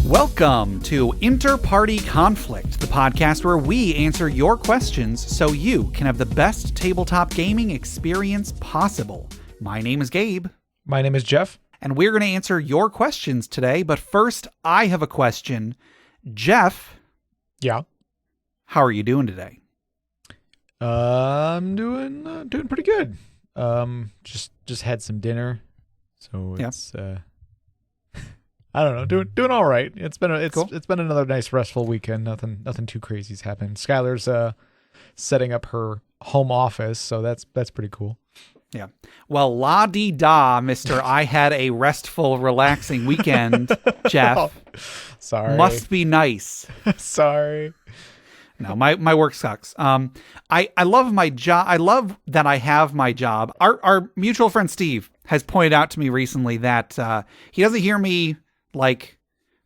Welcome to InterPartyConflict, the podcast where we answer your questions so you can have the best tabletop gaming experience possible. My name is Gabe. My name is Jeff. And we're going to answer your questions today, but first, I have a question. Jeff. Yeah? How are you doing today? I'm doing pretty good. Just had some dinner, so it's I don't know, doing all right. It's been another nice restful weekend. Nothing too crazy's happened. Skylar's setting up her home office, so that's pretty cool. Yeah. Well, la-di-da, Mr. I had a restful, relaxing weekend, Jeff. Oh, sorry. Must be nice. Sorry. No, my work sucks. I love my job. I love that I have my job. Our mutual friend Steve has pointed out to me recently that he doesn't hear me like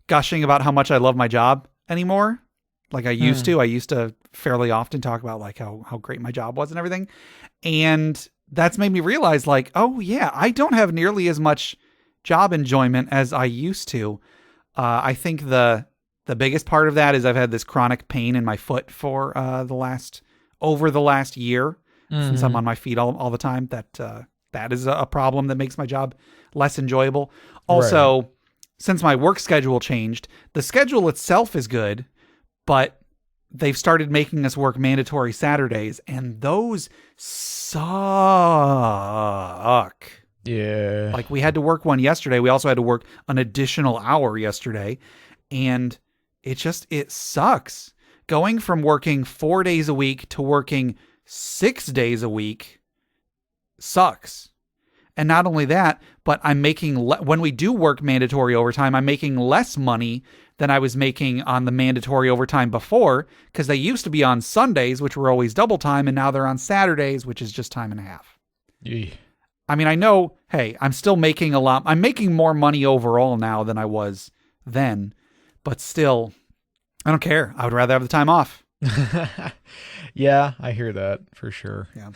gushing about how much I love my job anymore. Like I used to. I used to fairly often talk about like how great my job was and everything. And that's made me realize like, oh yeah, I don't have nearly as much job enjoyment as I used to. I think the biggest part of that is I've had this chronic pain in my foot for over the last year since I'm on my feet all the time. That is a problem that makes my job less enjoyable. Also, right. Since my work schedule changed, the schedule itself is good, but they've started making us work mandatory Saturdays, and those suck. Yeah. Like we had to work one yesterday. We also had to work an additional hour yesterday, and it sucks. Going from working 4 days a week to working 6 days a week sucks. And not only that, but I'm making, when we do work mandatory overtime, I'm making less money than I was making on the mandatory overtime before, because they used to be on Sundays, which were always double time, and now they're on Saturdays, which is just time and a half. Yeah. I mean, I know, hey, I'm still making a lot. I'm making more money overall now than I was then, but still, I don't care. I would rather have the time off. Yeah, I hear that for sure. Yeah.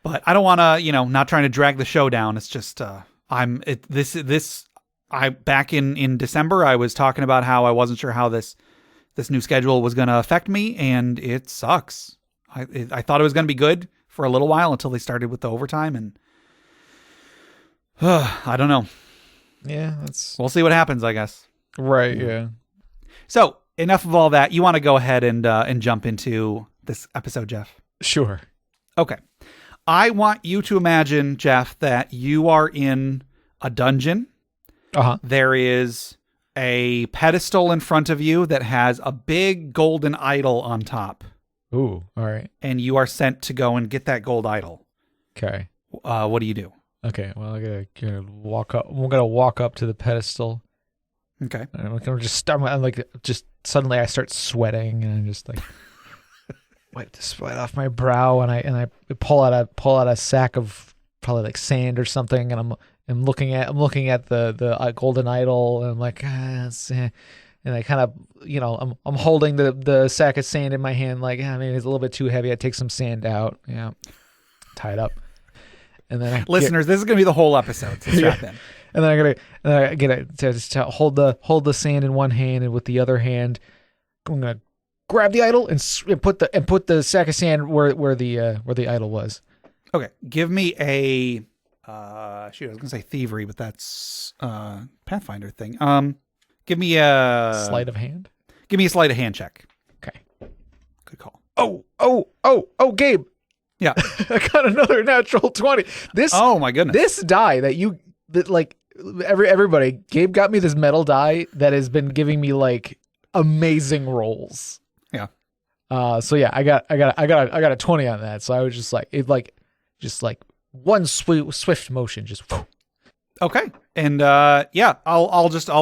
But I don't want to, not trying to drag the show down. It's just, back in December, I was talking about how I wasn't sure how this new schedule was going to affect me, and it sucks. I thought it was going to be good for a little while until they started with the overtime, and I don't know. Yeah, we'll see what happens, I guess. Right. Yeah. So enough of all that. You want to go ahead and jump into this episode, Jeff? Sure. Okay. I want you to imagine, Jeff, that you are in a dungeon. Uh-huh. There is a pedestal in front of you that has a big golden idol on top. Ooh, all right. And you are sent to go and get that gold idol. Okay. What do you do? Okay, well, I'm gonna walk up. We're gonna walk up to the pedestal. Okay. And I'm gonna just start. Just suddenly I start sweating, and I'm just like wipe the sweat off my brow, and I pull out a sack of probably like sand or something, and I'm looking at the golden idol, and I'm like, and I kind of I'm holding the sack of sand in my hand, like maybe it's a little bit too heavy. I take some sand out, tie it up. And then listeners, this is going to be the whole episode. So strap in. And then I get to hold the sand in one hand, and with the other hand, I'm gonna grab the idol and put the sack of sand where the idol was. Okay, give me a I was going to say thievery, but that's Pathfinder thing. Give me a sleight of hand. Give me a sleight of hand check. Okay, good call. Oh, Gabe. Yeah, I got another natural 20. Oh my goodness! This die everybody, Gabe got me this metal die that has been giving me like amazing rolls. Yeah. So yeah, I got a 20 on that. So I was just like one swift motion, just. Whoosh. Okay, and I'll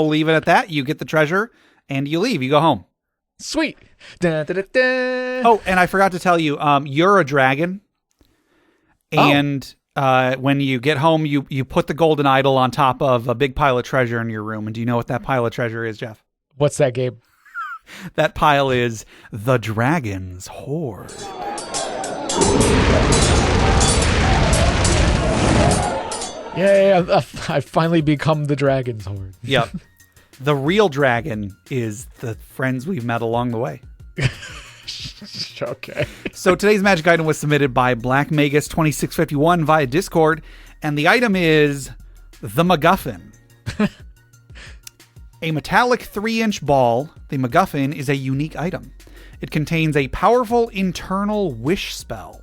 leave it at that. You get the treasure, and you leave. You go home. Sweet. Da, da, da, da. Oh, and I forgot to tell you, you're a dragon. And when you get home, you put the golden idol on top of a big pile of treasure in your room. And do you know what that pile of treasure is, Jeff? What's that, Gabe? That pile is the dragon's hoard. Yeah, I've finally become the dragon's hoard. Yep. The real dragon is the friends we've met along the way. Okay. So today's magic item was submitted by Black Magus 2651 via Discord, and the item is the MacGuffin. A metallic 3-inch ball, the MacGuffin is a unique item. It contains a powerful internal wish spell.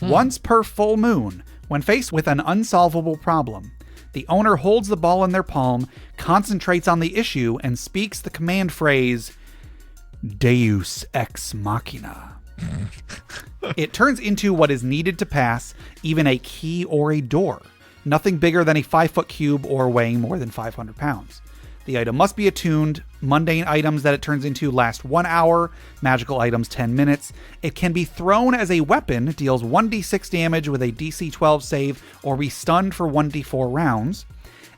Once per full moon, when faced with an unsolvable problem, the owner holds the ball in their palm, concentrates on the issue, and speaks the command phrase, Deus Ex Machina. It turns into what is needed to pass, even a key or a door. Nothing bigger than a 5-foot cube or weighing more than 500 pounds. The item must be attuned. Mundane items that it turns into last 1 hour. Magical items 10 minutes. It can be thrown as a weapon, deals 1d6 damage with a DC 12 save, or be stunned for 1d4 rounds.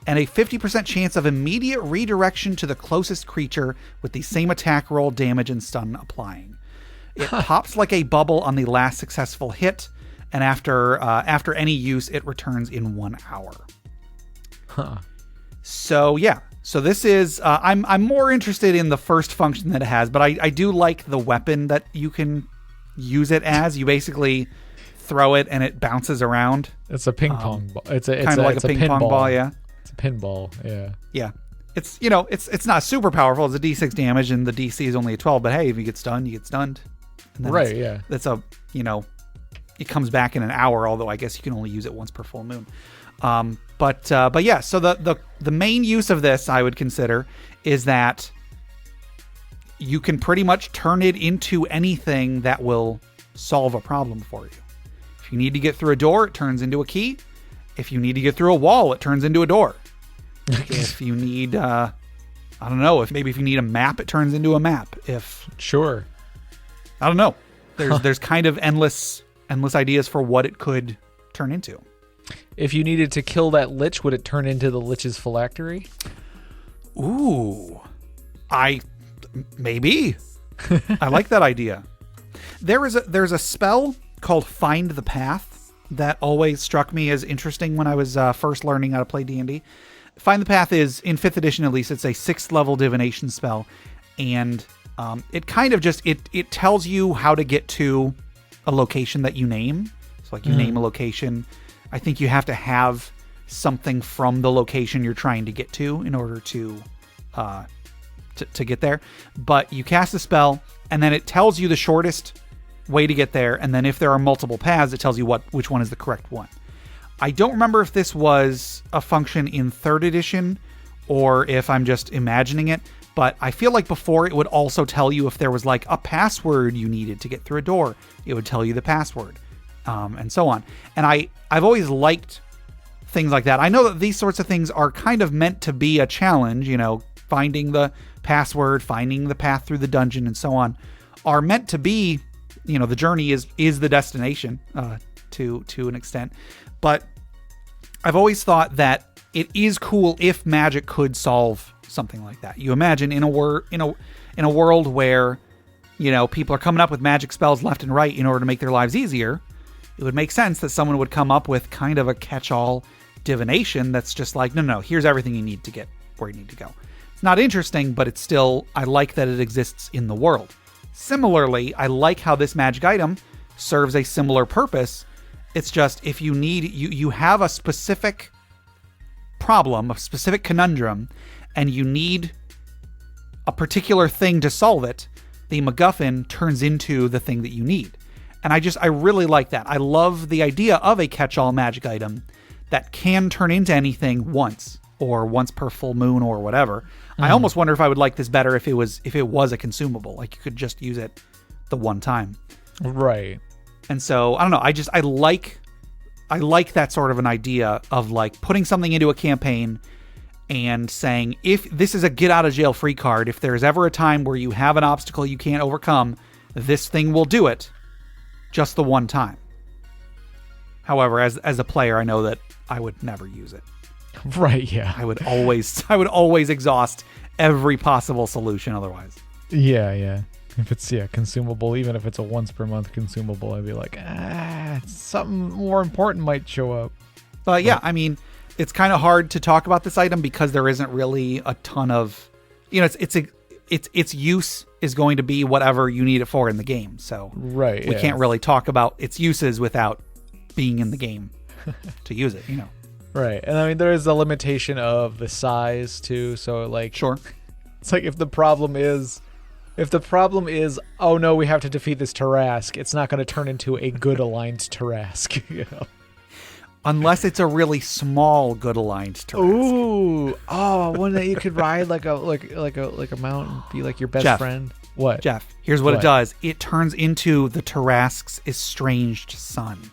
And a 50% chance of immediate redirection to the closest creature with the same attack roll, damage, and stun applying. It pops like a bubble on the last successful hit, and after any use, it returns in 1 hour. So yeah. So this is, I'm more interested in the first function that it has, but I do like the weapon that you can use it as. You basically throw it and it bounces around. It's a ping pong ball. It's kind of like a ping pong ball, yeah. It's a pinball, yeah. Yeah. It's, you know, it's not super powerful. It's a D6 damage and the DC is only a 12, but hey, if you get stunned, you get stunned. And then right, yeah. That's a, you know, it comes back in an hour, although I guess you can only use it once per full moon. But yeah, so the main use of this I would consider is that you can pretty much turn it into anything that will solve a problem for you. If you need to get through a door, it turns into a key. If you need to get through a wall, it turns into a door. If you need, I don't know, if you need a map, it turns into a map. Sure. I don't know. There's kind of endless ideas for what it could turn into. If you needed to kill that lich, would it turn into the lich's phylactery? Ooh, maybe. I like that idea. There's a spell called Find the Path that always struck me as interesting when I was first learning how to play D&D. Find the Path is, in 5th edition at least, it's a 6th level divination spell, and it kind of just it tells you how to get to a location that you name. So like you name a location. I think you have to have something from the location you're trying to get to in order to get there. But you cast a spell, and then it tells you the shortest way to get there. And then if there are multiple paths, it tells you which one is the correct one. I don't remember if this was a function in 3rd edition or if I'm just imagining it. But I feel like before it would also tell you if there was like a password you needed to get through a door. It would tell you the password. And so on. And I've always liked things like that. I know that these sorts of things are kind of meant to be a challenge, you know, finding the password, finding the path through the dungeon, and so on, are meant to be, you know, the journey is the destination to an extent. But I've always thought that it is cool if magic could solve something like that. You imagine in a world where, you know, people are coming up with magic spells left and right in order to make their lives easier. It would make sense that someone would come up with kind of a catch-all divination that's just like, no, here's everything you need to get where you need to go. It's not interesting, but it's still, I like that it exists in the world. Similarly, I like how this magic item serves a similar purpose. It's just if you need, you have a specific problem, a specific conundrum, and you need a particular thing to solve it, the MacGuffin turns into the thing that you need. And I really like that. I love the idea of a catch-all magic item that can turn into anything once, or once per full moon, or whatever. I almost wonder if I would like this better if it was a consumable, like you could just use it the one time. Right. And so I don't know. I like that sort of an idea of like putting something into a campaign and saying, if this is a get out of jail free card, if there's ever a time where you have an obstacle you can't overcome, this thing will do it. Just the one time. However, as a player, I know that I would never use it. Right, yeah. I would always exhaust every possible solution otherwise. Yeah. If it's consumable, even if it's a once per month consumable, I'd be like, something more important might show up. But yeah, I mean, it's kind of hard to talk about this item because there isn't really a ton of its use is going to be whatever you need it for in the game. So right, we can't really talk about its uses without being in the game to use it, Right. And I mean, there is a limitation of the size too. So like, Sure. It's like if the problem is, oh no, we have to defeat this Tarrasque, it's not going to turn into a good aligned Tarrasque, Unless it's a really small good aligned Tarrasque. Ooh, one that you could ride like a mount and be like your best friend. What? Jeff, here's what it does. It turns into the Tarrasque's estranged son.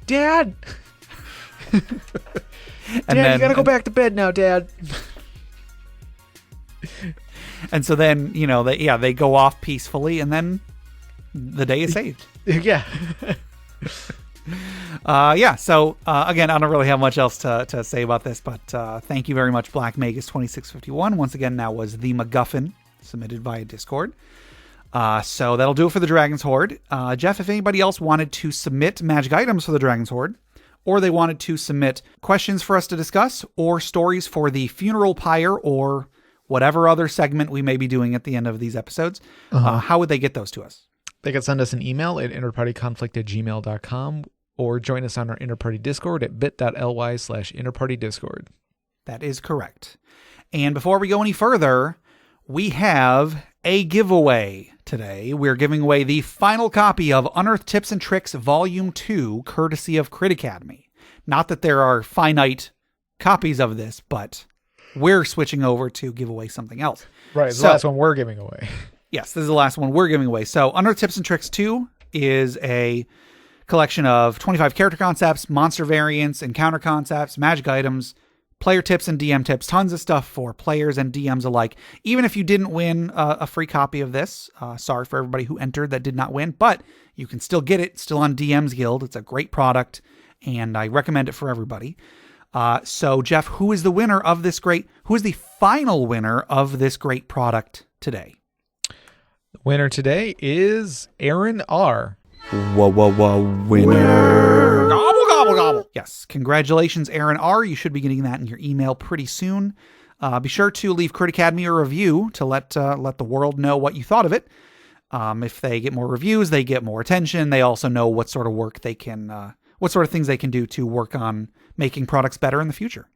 Dad! And Dad, you gotta go back to bed now, Dad. And so then, they go off peacefully, and then the day is saved. Yeah. So again, I don't really have much else to say about this, but thank you very much, Black Magus 2651. Once again, that was the MacGuffin submitted via Discord. So that'll do it for the Dragon's Hoard. Jeff, if anybody else wanted to submit magic items for the Dragon's Hoard, or they wanted to submit questions for us to discuss, or stories for the funeral pyre, or whatever other segment we may be doing at the end of these episodes, how would they get those to us? They can send us an email at interpartyconflict@gmail.com or join us on our Interparty Discord at bit.ly/interpartydiscord. That is correct. And before we go any further, we have a giveaway today. We're giving away the final copy of Unearthed Tips and Tricks Volume 2, courtesy of Crit Academy. Not that there are finite copies of this, but we're switching over to give away something else. Right, it's the last one we're giving away. Yes, this is the last one we're giving away. So Unearthed Tips and Tricks 2 is a collection of 25 character concepts, monster variants, encounter concepts, magic items, player tips and DM tips, tons of stuff for players and DMs alike. Even if you didn't win a free copy of this, sorry for everybody who entered that did not win, but you can still get it, still on DM's Guild. It's a great product, and I recommend it for everybody. So Jeff, who is the final winner of this great product today? The winner today is Aaron R. Winner. Gobble, gobble, gobble. Yes. Congratulations, Aaron R. You should be getting that in your email pretty soon. Be sure to leave Crit Academy a review to let the world know what you thought of it. If they get more reviews, they get more attention. They also know what sort of work they can, what sort of things they can do to work on making products better in the future.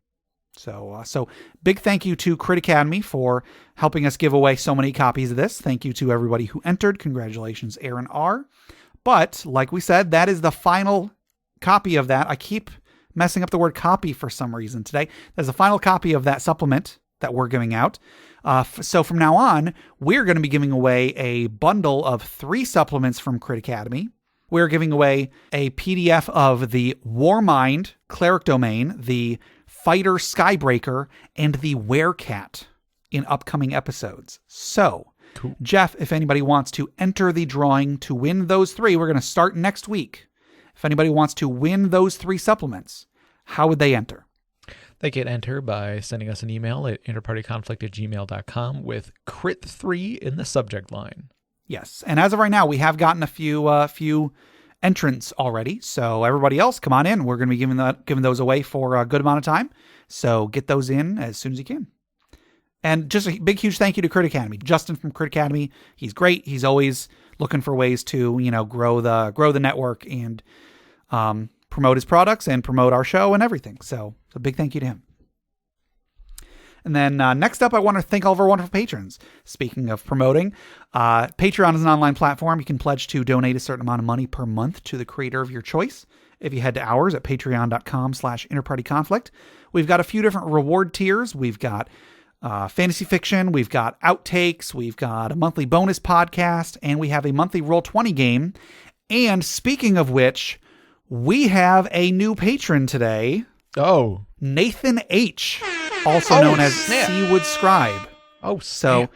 So big thank you to Crit Academy for helping us give away so many copies of this. Thank you to everybody who entered. Congratulations, Aaron R. But like we said, that is the final copy of that. I keep messing up the word copy for some reason today. There's a final copy of that supplement that we're giving out. So from now on, we're going to be giving away a bundle of 3 supplements from Crit Academy. We're giving away a PDF of the Warmind Cleric Domain, the Fighter Skybreaker, and the Werecat in upcoming episodes. So, cool. Jeff, if anybody wants to enter the drawing to win those 3, we're going to start next week. If anybody wants to win those 3 supplements, how would they enter? They can enter by sending us an email at interpartyconflict@gmail.com with crit3 in the subject line. Yes. And as of right now, we have gotten a few entrants already. So everybody else, come on in. We're going to be giving those away for a good amount of time. So get those in as soon as you can. And just a big, huge thank you to Crit Academy. Justin from Crit Academy, he's great. He's always looking for ways to, grow the network and promote his products and promote our show and everything. So a big thank you to him. And then next up, I want to thank all of our wonderful patrons. Speaking of promoting, Patreon is an online platform. You can pledge to donate a certain amount of money per month to the creator of your choice. If you head to ours at patreon.com/interpartyconflict, we've got a few different reward tiers. We've got fantasy fiction, we've got outtakes, we've got a monthly bonus podcast, and we have a monthly Roll20 game. And speaking of which, we have a new patron today. Oh. Nathan H., also known as Seawood Scribe. Oh, so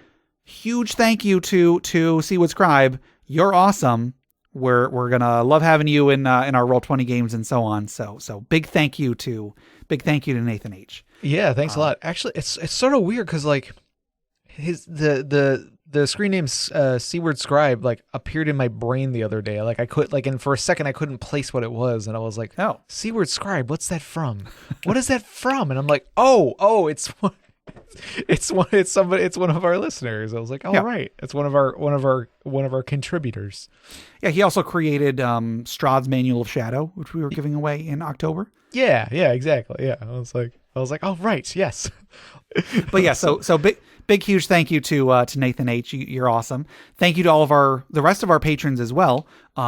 huge thank you to Seawood Scribe. You're awesome. We're gonna love having you in our Roll20 games and so on. So big thank you to Nathan H. Yeah, thanks a lot. Actually, it's sort of weird because like the screen name Seaward Scribe like appeared in my brain the other day. Like and for a second I couldn't place what it was, and I was like, "Oh, Seaward Scribe, what's that from? What is that from?" And I'm like, "Oh, it's It's one of our listeners. I was like, oh right, it's one of our contributors. Yeah, he also created Strahd's Manual of Shadow, which we were giving away in October. Yeah, exactly. Yeah, I was like, oh right, yes. But yeah, so big huge thank you to Nathan H. You're awesome. Thank you to all of the rest of our patrons as well.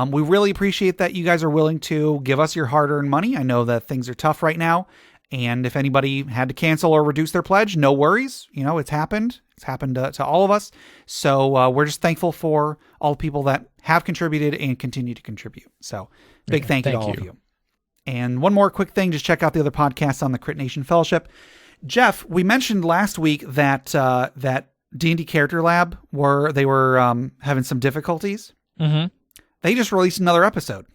We really appreciate that you guys are willing to give us your hard-earned money. I know that things are tough right now, and if anybody had to cancel or reduce their pledge, no worries. It's happened. It's happened to all of us. So we're just thankful for all the people that have contributed and continue to contribute. So big thank you to all of you. And one more quick thing, just check out the other podcasts on the Crit Nation Fellowship. Jeff, we mentioned last week that that D&D Character Lab they were having some difficulties. Mm-hmm. They just released another episode.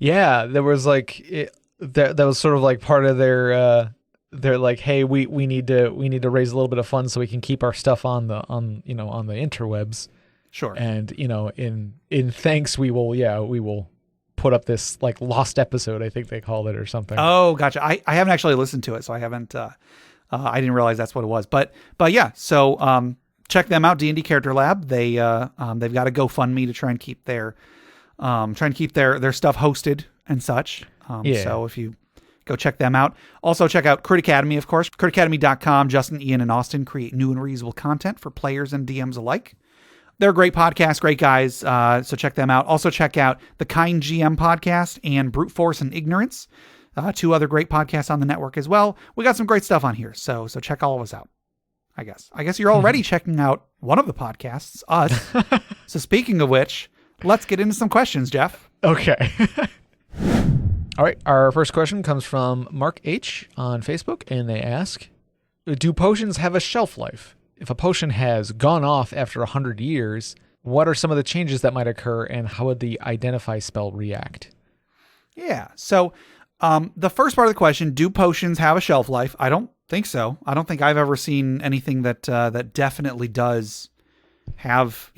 Yeah, there was that was sort of like part of their like, hey, we need to raise a little bit of funds so we can keep our stuff on the interwebs. Sure. And in thanks we will put up this like lost episode, I think they called it, or something. Oh, gotcha. I haven't actually listened to it, so I haven't. I didn't realize that's what it was. But yeah. So check them out, D&D Character Lab. They've got a GoFundMe to try and keep their stuff hosted and such. So if you go check them out. Also check out Crit Academy, of course. CritAcademy.com. Justin, Ian, and Austin create new and reusable content for players and DMs alike. They're a great podcast, great guys, so check them out. Also check out the Kind GM podcast and Brute Force and Ignorance, two other great podcasts on the network as well. We got some great stuff on here, so check all of us out, I guess you're already checking out one of the podcasts, us. So speaking of which, let's get into some questions, Jeff. Okay. All right, our first question comes from Mark H. on Facebook, and they ask, do potions have a shelf life? If a potion has gone off after 100 years, what are some of the changes that might occur, and how would the identify spell react? Yeah, so the first part of the question, do potions have a shelf life? I don't think so. I don't think I've ever seen anything that definitely does have,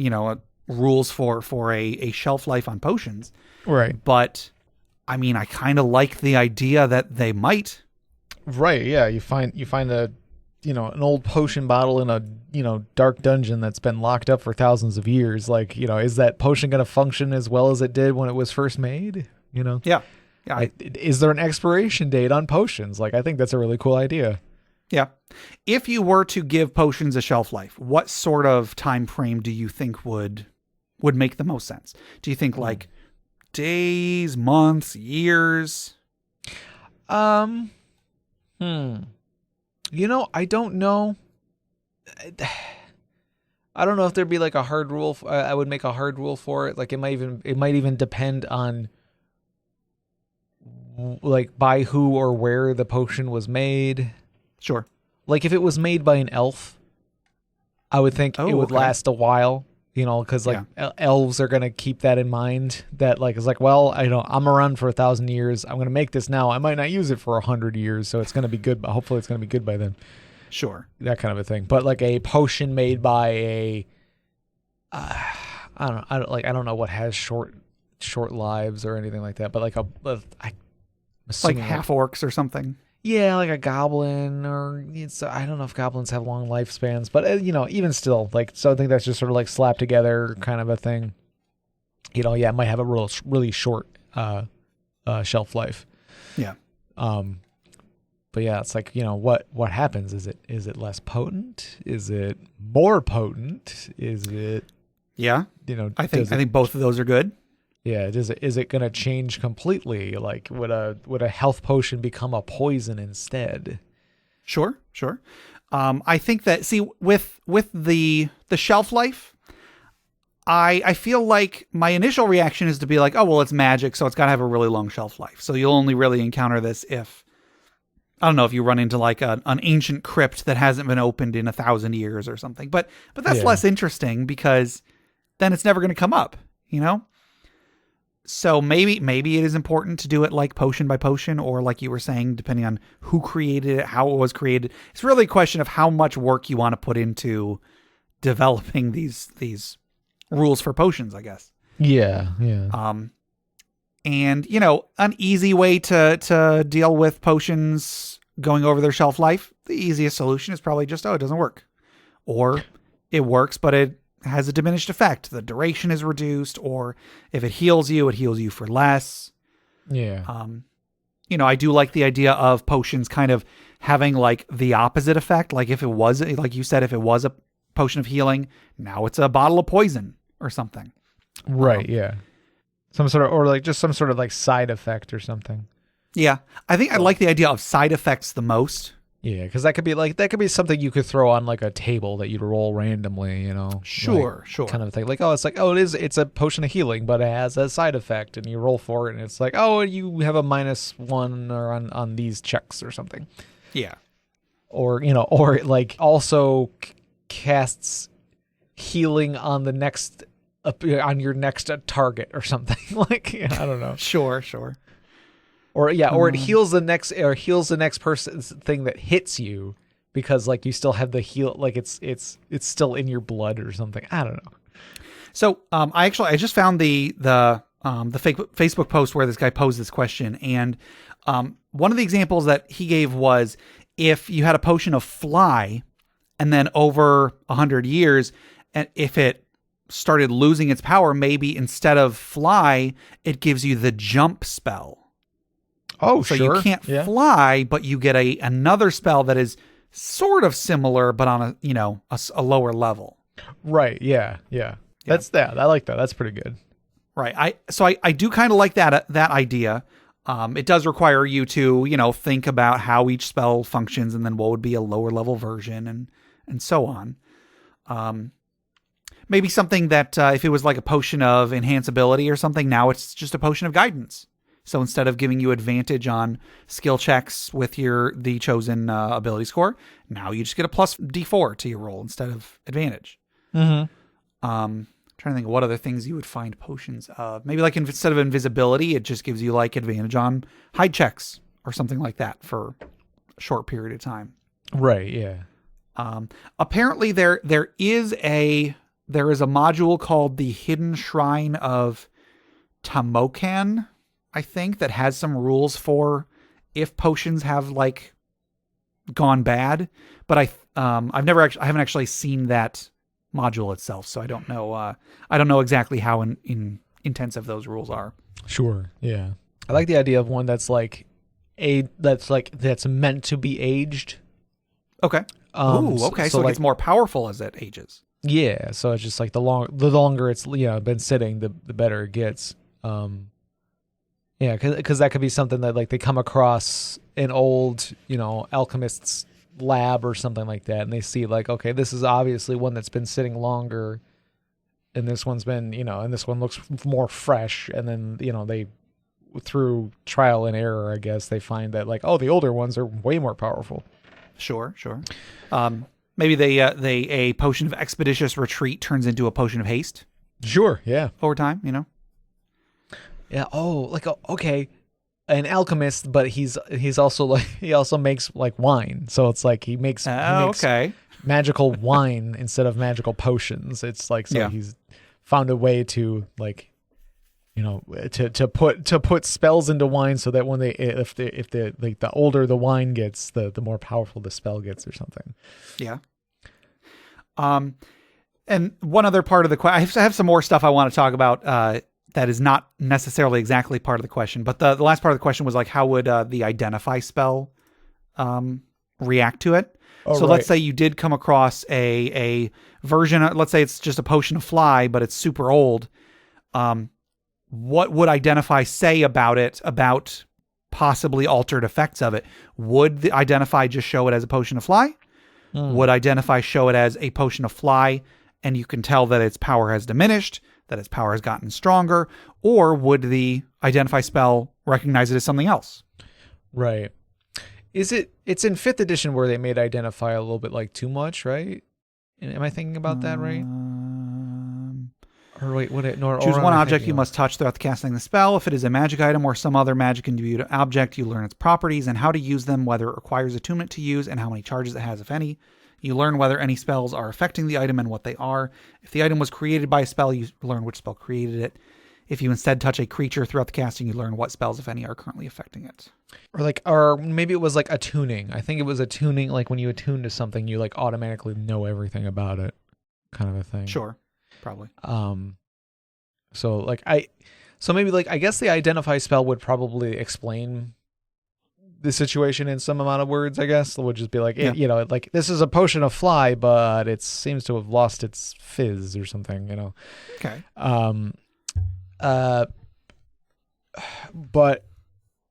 rules for a shelf life on potions. Right. But, I mean, I kind of like the idea that they might. Right, yeah. You find a an old potion bottle in a, dark dungeon that's been locked up for thousands of years. Like, is that potion going to function as well as it did when it was first made? Yeah. Is there an expiration date on potions? Like, I think that's a really cool idea. Yeah. If you were to give potions a shelf life, what sort of time frame do you think would make the most sense? Do you think like days, months, years? I don't know. I don't know if there'd be like a hard rule. I would make a hard rule for it. Like it might even depend on like by who or where the potion was made. Sure. Like if it was made by an elf, I would think it would last a while. Because elves are gonna keep that in mind. That like it's like, well, I'm around for 1,000 years. I'm gonna make this now. I might not use it for 100 years, so it's gonna be good. But hopefully, it's gonna be good by then. Sure, that kind of a thing. But like a potion made by a, I don't know what has short lives or anything like that. But like like half orcs or something. Yeah, like a goblin, or I don't know if goblins have long lifespans, but even still, like, so I think that's just sort of like slapped together kind of a thing. It might have a really short shelf life. Yeah. But yeah, it's like, what happens? Is it less potent? Is it more potent? Is it? Yeah. I think both of those are good. Yeah, is it going to change completely? Like, would a health potion become a poison instead? Sure. I think that with the shelf life, I feel like my initial reaction is to be like, oh well, it's magic, so it's got to have a really long shelf life. So you'll only really encounter this if, I don't know, if you run into like an ancient crypt that hasn't been opened in 1,000 years or something. But that's less interesting because then it's never going to come up, So maybe it is important to do it like potion by potion, or like you were saying, depending on who created it, how it was created. It's really a question of how much work you want to put into developing these rules for potions, I guess. Yeah. And an easy way to deal with potions going over their shelf life the easiest solution is probably just, it doesn't work. Or it works, but it has a diminished effect. The duration is reduced, or if it heals you for less. Yeah. I do like the idea of potions kind of having like the opposite effect. Like if it was, like you said, if it was a potion of healing, now it's a bottle of poison or something. Right. Yeah. Some sort of, or like just some sort of like side effect or something. Yeah. I think I like the idea of side effects the most. Yeah, because that could be something you could throw on like a table that you'd roll randomly, Sure. kind of thing. Like, it's a potion of healing, but it has a side effect, and you roll for it, and it's like, you have a -1 or on these checks or something. Yeah. Or or it like also casts healing on the next on your next target or something. Like, I don't know. Sure. Or it heals the next person's thing that hits you, because like you still have the heal, like it's still in your blood or something. I don't know. So I just found the fake Facebook post where this guy posed this question, and one of the examples that he gave was if you had a potion of fly, and then over 100 years, and if it started losing its power, maybe instead of fly, it gives you the jump spell. Oh, so sure. You can't fly, but you get another spell that is sort of similar, but on a lower level. Right. Yeah. That's that. I like that. That's pretty good. Right. I do kind of like that idea. It does require you to think about how each spell functions, and then what would be a lower level version, and so on. Maybe something that if it was like a potion of enhanceability or something, now it's just a potion of guidance. So instead of giving you advantage on skill checks with the chosen ability score, now you just get a plus D4 to your roll instead of advantage. Mm-hmm. Trying to think of what other things you would find potions of. Maybe like instead of invisibility, it just gives you like advantage on hide checks or something like that for a short period of time. Right. Yeah. Apparently there is a module called the Hidden Shrine of Tamokan, I think, that has some rules for if potions have like gone bad, but I haven't actually seen that module itself, so I don't know exactly how intensive those rules are. Sure. Yeah. I like the idea of one that's that's meant to be aged. Okay. Okay. So it gets more powerful as it ages. Yeah. So it's just like the longer it's been sitting, the better it gets. Yeah, because that could be something that like they come across an old, alchemist's lab or something like that, and they see like, okay, this is obviously one that's been sitting longer, and this one's been, and this one looks more fresh, and then they, through trial and error, I guess, they find that like, the older ones are way more powerful. Sure. Maybe a potion of expeditious retreat turns into a potion of haste. Sure. Yeah. Over time, Yeah. Oh, like okay, an alchemist, but he's also like he also makes like wine. So it's like he makes magical wine instead of magical potions. It's like he's found a way to like to put spells into wine so that when if the older the wine gets, the more powerful the spell gets or something. Yeah. And one other part of the question, I have some more stuff I want to talk about. That is not necessarily exactly part of the question, but the last part of the question was like, how would the identify spell react to it? Let's say you did come across a version, let's say it's just a potion of fly, but it's super old. What would identify say about it, about possibly altered effects of it? Would the identify just show it as a potion of fly? Would identify show it as a potion of fly, and you can tell that its power has diminished, that its power has gotten stronger, or would the identify spell recognize it as something else? Right. It's in 5th edition where they made identify a little bit like too much, right? Am I thinking about that right? Or wait, choose one object you must touch throughout the casting the spell. If it is a magic item or some other magic imbued object, you learn its properties and how to use them, whether it requires attunement to use, and how many charges it has, if any. You learn whether any spells are affecting the item and what they are. If the item was created by a spell, you learn which spell created it. If you instead touch a creature throughout the casting, you learn what spells, if any, are currently affecting it. Or maybe it was like attuning. I think it was attuning, like when you attune to something, you like automatically know everything about it, kind of a thing. Sure, probably. So maybe like I guess the identify spell would probably explain the situation in some amount of words. I guess it would just be like, like this is a potion of fly, but it seems to have lost its fizz or something. Okay. But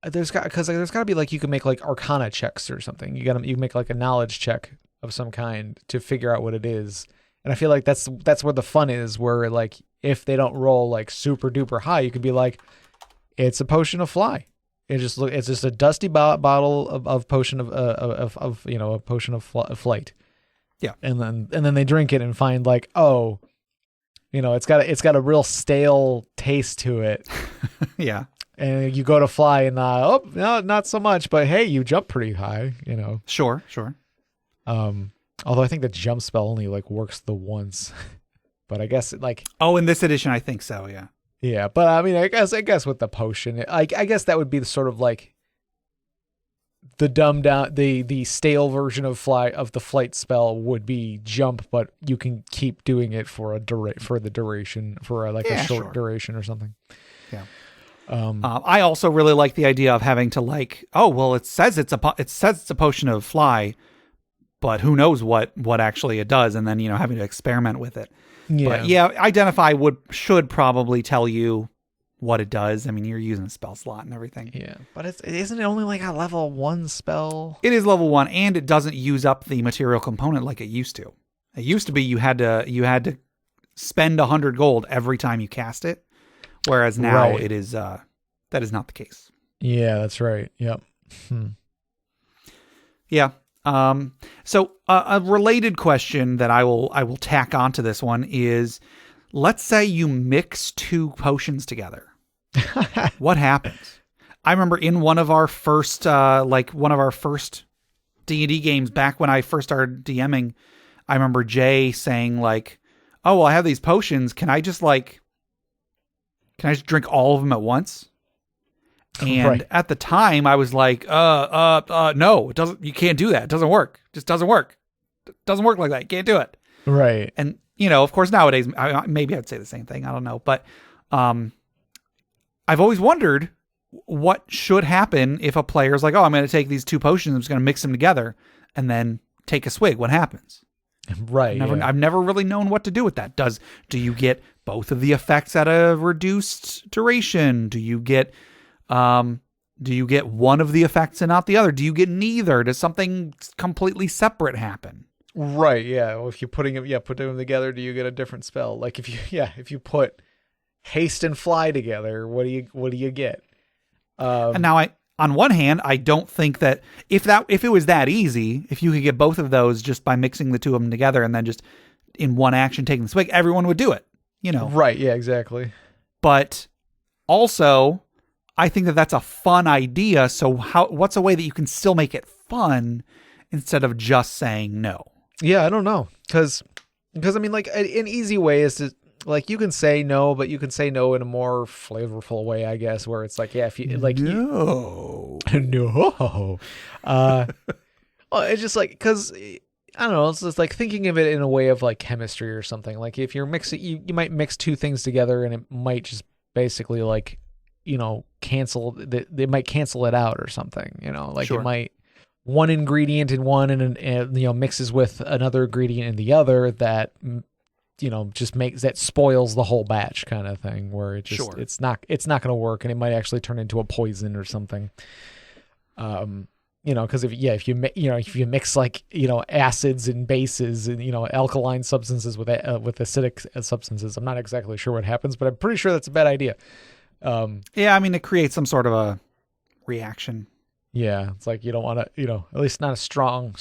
there's got to be like you can make like Arcana checks or something. You can make like a knowledge check of some kind to figure out what it is. And I feel like that's where the fun is. Where like if they don't roll like super duper high, you could be like, it's a potion of fly. It's just a dusty bottle of potion of a potion of flight. Yeah. And then they drink it and find like, oh, it's got a real stale taste to it. Yeah. And you go to fly and no, not so much, but hey, you jump pretty high, Sure. Although I think the jump spell only like works the once. But I guess in this edition I think so, yeah. Yeah, but I mean I guess with the potion, I guess that would be the sort of like the dumbed down the stale version of the flight spell would be jump, but you can keep doing it for the duration for a short duration or something. Yeah. I also really like the idea of having to like, it says it's a potion of fly, but who knows what actually it does, and then having to experiment with it. Yeah. But yeah, identify should probably tell you what it does. I mean, you're using a spell slot and everything. Yeah, but isn't it only like a level 1 spell? It is level 1, and it doesn't use up the material component like it used to. It used to be you had to spend 100 gold every time you cast it, whereas now it is that is not the case. Yeah, that's right. Yep. Yeah. So a related question that I will tack onto this one is, let's say you mix 2 potions together. What happens? I remember in one of our first D&D games back when I first started DMing, I remember Jay saying like, "Oh, well, I have these potions. Can I just drink all of them at once?" And at the time I was like, no, it doesn't, you can't do that. It doesn't work. It just doesn't work. It doesn't work like that. You can't do it. Right. And, of course nowadays, maybe I'd say the same thing. I don't know. But, I've always wondered what should happen if a player's like, oh, I'm going to take these 2 potions. I'm just going to mix them together and then take a swig. What happens? Right. I've never really known what to do with that. Do you get both of the effects at a reduced duration? Do you get one of the effects and not the other? Do you get neither? Does something completely separate happen? Right. Yeah. Well, if you're putting them together, do you get a different spell? Like if you put haste and fly together, what do you get? And now on one hand, I don't think that if it was that easy, if you could get both of those just by mixing the 2 of them together and then just in one action taking the swig, everyone would do it, Right. Yeah, exactly. But also, I think that that's a fun idea. So what's a way that you can still make it fun instead of just saying no? Yeah, I don't know. Because I mean, like an easy way is to like, you can say no, but you can say no in a more flavorful way, I guess, where it's like, yeah, if you like, no. Well, it's just like, cause I don't know. It's just like thinking of it in a way of like chemistry or something. Like if you're mixing, you might mix 2 things together and it might just basically like, cancel they might cancel it out or something, like sure. It might one ingredient in one and mixes with another ingredient in the other that just that spoils the whole batch kind of thing, where it just sure. it's not going to work and it might actually turn into a poison or something. Because if you mix like acids and bases and alkaline substances with acidic substances, I'm not exactly sure what happens, but I'm pretty sure that's a bad idea. Yeah, I mean, it creates some sort of a reaction. Yeah, it's like you don't want to, at least not a strong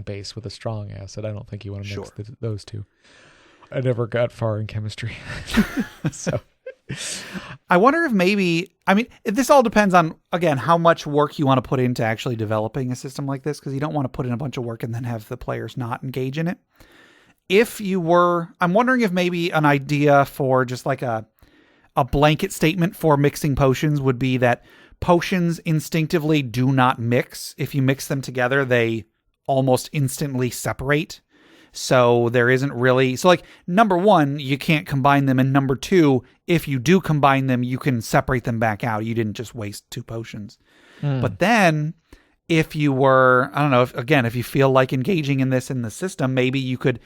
base with a strong acid. I don't think you want to mix those 2. I never got far in chemistry. So I wonder if maybe, I mean, this all depends on, again, how much work you want to put into actually developing a system like this, because you don't want to put in a bunch of work and then have the players not engage in it. I'm wondering if maybe an idea for just like a blanket statement for mixing potions would be that potions instinctively do not mix. If you mix them together, they almost instantly separate. So there isn't really... So, like, number one, you can't combine them. And number two, if you do combine them, you can separate them back out. You didn't just waste 2 potions. But then, if you were... I don't know, if you feel like engaging in this in the system, maybe you could...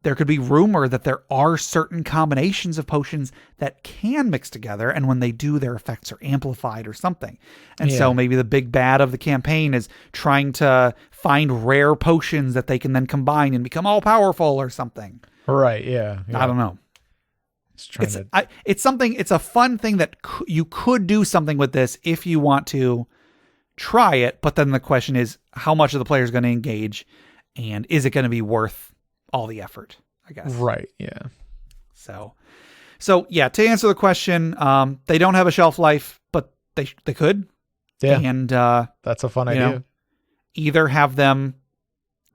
There could be rumor that there are certain combinations of potions that can mix together, and when they do, their effects are amplified or something. And so maybe the big bad of the campaign is trying to find rare potions that they can then combine and become all powerful or something. Right, yeah. I don't know. It's something. It's a fun thing that you could do something with this if you want to try it, but then the question is, how much of the player is going to engage, and is it going to be worth all the effort, I guess. Right, yeah. So yeah, to answer the question, they don't have a shelf life, but they could. Yeah. And that's a fun idea. Either have them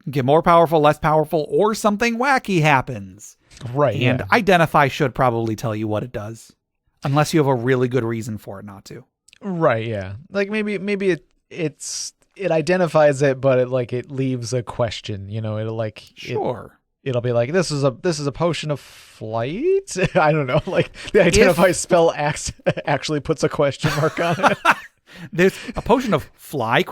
get more powerful, less powerful, or something wacky happens. Right. And Identify should probably tell you what it does, unless you have a really good reason for it not to. Right, yeah. Like maybe it identifies it, but it leaves a question, it'll like sure. It'll be like, this is a potion of flight. I don't know. Like the identify spell actually puts a question mark on it. There's a potion of fly ?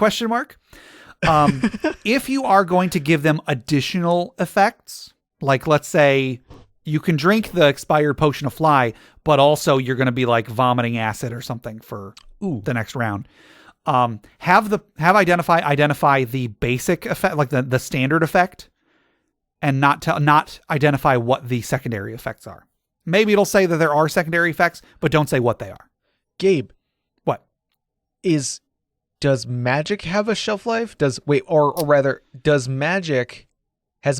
If you are going to give them additional effects, like let's say you can drink the expired potion of fly, but also you're going to be like vomiting acid or something for the next round. Have identify the basic effect, like the standard effect, and not identify what the secondary effects are. Maybe it'll say that there are secondary effects, but don't say what they are. Gabe, what does magic have a shelf life? Has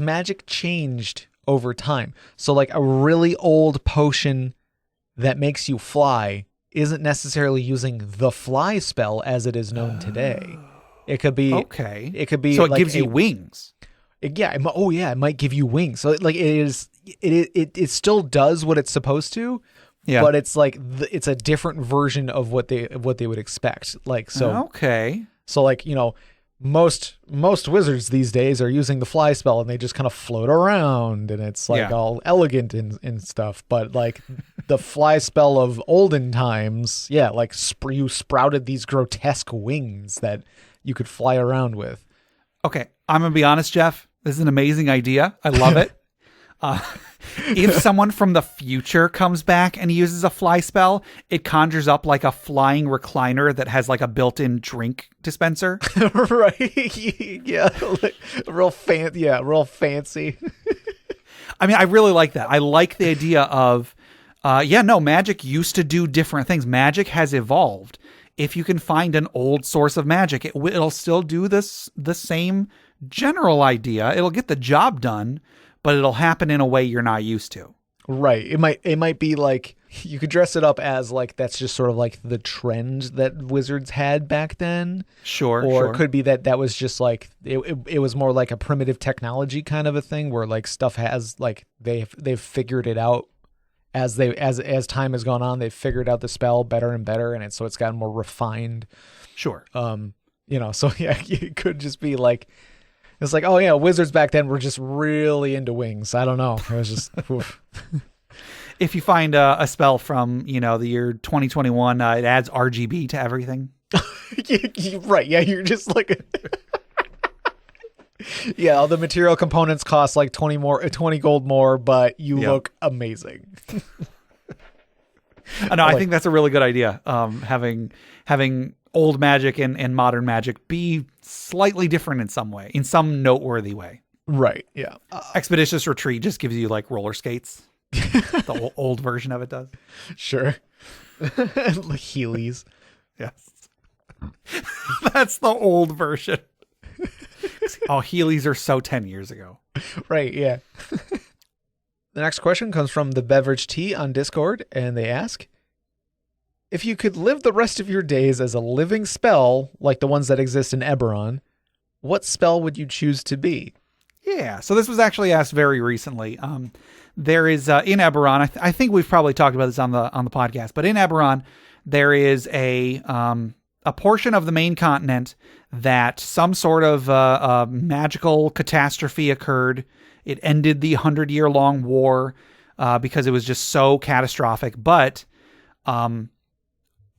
magic changed over time? So like a really old potion that makes you fly isn't necessarily using the fly spell as it is known today. It could be okay. It could be so it gives you wings. It might give you wings. So like it still does what it's supposed to. Yeah. But it's like it's a different version of what they would expect. Like so. Okay. So like most wizards these days are using the fly spell and they just kind of float around and it's like all elegant and stuff. But like the fly spell of olden times, like you sprouted these grotesque wings that you could fly around with. Okay, I'm gonna be honest, Jeff. This is an amazing idea. I love it. If someone from the future comes back and uses a fly spell, it conjures up like a flying recliner that has like a built-in drink dispenser. Right. Yeah. Like, real fancy. I mean, I really like that. I like the idea of, magic used to do different things. Magic has evolved. If you can find an old source of magic, it'll still do the same general idea. It'll get the job done, but it'll happen in a way you're not used to. Right. It might be like you could dress it up as like that's just sort of like the trend that wizards had back then. Sure. Or it could be that was just like it was more like a primitive technology kind of a thing where like stuff has like they've figured it out as time has gone on. They've figured out the spell better and better, and it's gotten more refined. Sure. So it could just be like. It's like, wizards back then were just really into wings. I don't know. It was just... If you find a spell from, the year 2021, it adds RGB to everything. Right. Yeah, you're just like... all the material components cost like 20 gold more, but you look amazing. I think that's a really good idea. Having old magic and modern magic be slightly different in some way, in some noteworthy way. Right. Yeah. Expeditious Retreat just gives you like roller skates. The old version of it does. Sure. Heelys. Yes. That's the old version. Heelys are so 10 years ago. Right. Yeah. The next question comes from the Beverage Tea on Discord, and they ask, if you could live the rest of your days as a living spell, like the ones that exist in Eberron, what spell would you choose to be? Yeah. So this was actually asked very recently. There is in Eberron. I think we've probably talked about this on the podcast, but in Eberron, there is a portion of the main continent that some sort of magical catastrophe occurred. It ended the 100-year-long war because it was just so catastrophic. But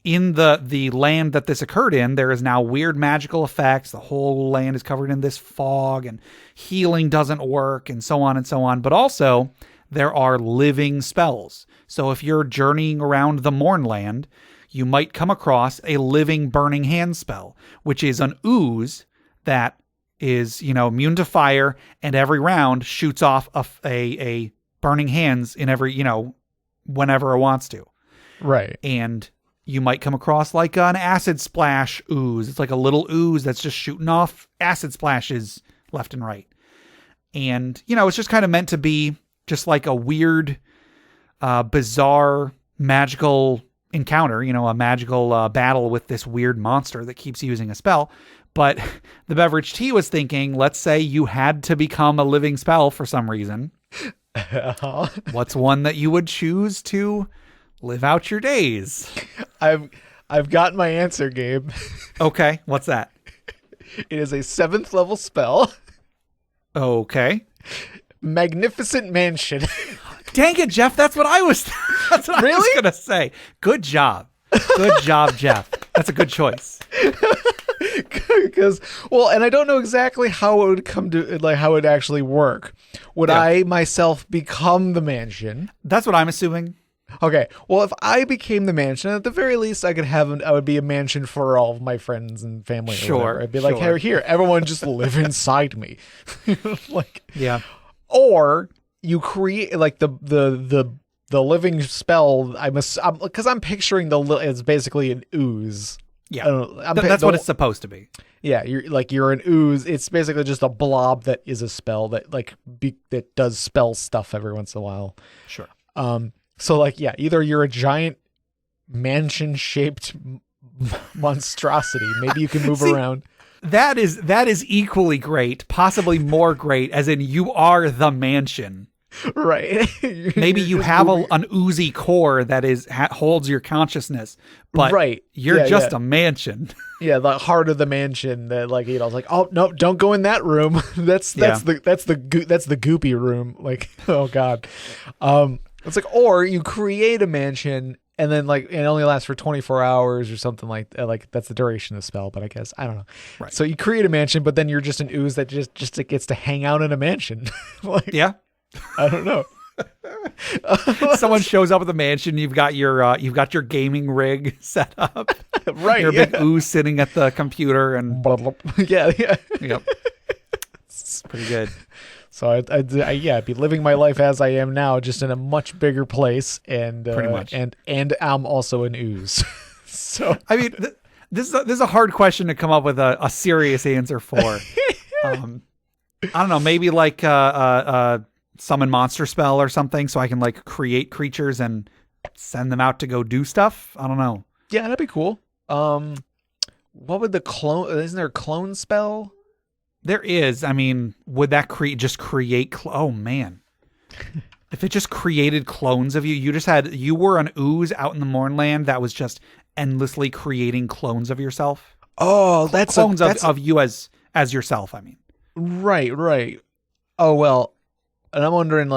in the land that this occurred in, there is now weird magical effects. The whole land is covered in this fog, and healing doesn't work, and so on and so on. But also, there are living spells. So if you're journeying around the Mournland, you might come across a living Burning Hand spell, which is an ooze that is, immune to fire, and every round shoots off a Burning Hands in every, whenever it wants to. Right. And you might come across like an acid splash ooze. It's like a little ooze that's just shooting off acid splashes left and right. And, it's just kind of meant to be just like a weird, bizarre, magical encounter, a magical battle with this weird monster that keeps using a spell. But the beverage tea was thinking, let's say you had to become a living spell for some reason. What's one that you would choose to live out your days? I've got my answer, Gabe. Okay, what's that? It is a 7th level spell. Okay. Magnificent Mansion. Dang it, Jeff, that's what I was Really? going to say. Good job. Good job, Jeff. That's a good choice. Because, and I don't know exactly how it would come to, like, how it would actually work. Would I myself become the mansion? That's what I'm assuming. Okay, well, if I became the mansion, at the very least, I would be a mansion for all of my friends and family. Sure. Or whatever. I'd be like, hey, here, everyone just live inside me. Yeah. Or you create like the living spell. Because I'm picturing it's basically an ooze. Yeah, that's what it's supposed to be. Yeah, you're an ooze. It's basically just a blob that is a spell that that does spell stuff every once in a while. Sure. So either you're a giant mansion-shaped monstrosity. Maybe you can move around. That is equally great, possibly more great, as in you are the mansion. Right. Maybe you have an oozy core that holds your consciousness, but you're just a mansion. Yeah, the heart of the mansion that it's like, oh no, don't go in that room. that's the goopy room. Like, oh god. It's like, or you create a mansion and then it only lasts for 24 hours or something like that's the duration of the spell, but I guess I don't know. Right. So you create a mansion, but then you're just an ooze that just gets to hang out in a mansion. Yeah. I don't know. Someone shows up at the mansion. You've got your gaming rig set up. Right. You're a big ooze sitting at the computer and yeah. Yep. It's pretty good. So I'd be living my life as I am now, just in a much bigger place, and pretty much. And I'm also an ooze. So I mean, this is a hard question to come up with a serious answer for. I don't know, maybe summon monster spell or something, so I can create creatures and send them out to go do stuff. I don't know. Yeah, that'd be cool. What would the clone? Isn't there a clone spell? There is. I mean, would that create? Oh man, if it just created clones of you, you were an ooze out in the Mournland that was just endlessly creating clones of yourself. Oh, clones of you as yourself. I mean, right. Oh well, and I'm wondering